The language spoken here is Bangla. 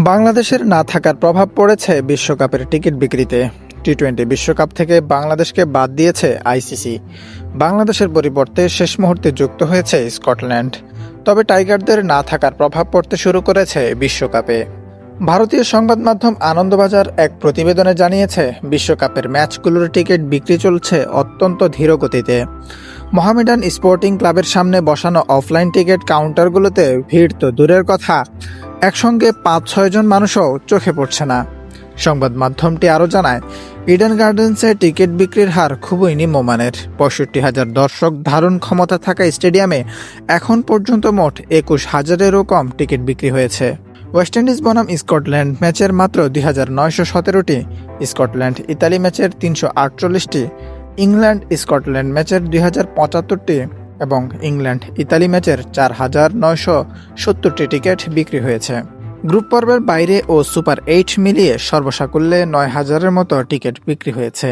বাংলাদেশের না থাকার প্রভাব পড়েছে বিশ্বকাপের টিকিট বিক্রিতে। টি-20 বিশ্বকাপ থেকে বাংলাদেশকে বাদ দিয়েছে আইসিসি। বাংলাদেশের পরিবর্তে শেষ মুহূর্তে যুক্ত হয়েছে স্কটল্যান্ড। তবে টাইগারদের না থাকার প্রভাব পড়তে শুরু করেছে বিশ্বকাপে। ভারতীয় সংবাদ মাধ্যম আনন্দবাজার এক প্রতিবেদনে জানিয়েছে, বিশ্বকাপের ম্যাচগুলোর টিকিট বিক্রি চলছে অত্যন্ত ধীর গতিতে। মোহামেডান স্পোর্টিং ক্লাবের সামনে বসানো অফলাইন টিকিট কাউন্টারগুলোতে ভিড় তো দূরের কথা, একসঙ্গে ৫-৬ জন মানুষও চোখে পড়ছে না। সংবাদ মাধ্যমটি আরও জানায়, ইডেন গার্ডেন্সে টিকিট বিক্রির হার খুবই নিম্নমানের। ৬৫,০০০ দর্শক ধারণ ক্ষমতা থাকা স্টেডিয়ামে এখন পর্যন্ত মোট ২১,০০০-এরও কম টিকিট বিক্রি হয়েছে। ওয়েস্ট ইন্ডিজ বনাম স্কটল্যান্ড ম্যাচের মাত্র ২,৯১৭টি, স্কটল্যান্ড ইতালি ম্যাচের ৩৪৮টি, ইংল্যান্ড স্কটল্যান্ড ম্যাচের ২,০৭৫টি এবং ইংল্যান্ড ইতালি ম্যাচের ৪,৯৭০টি টিকিট বিক্রি হয়েছে। গ্রুপ পর্বের বাইরে ও সুপার ৮ মিলিয়ে সর্বসাকুল্যে ৯,০০০-এর মতো টিকিট বিক্রি হয়েছে।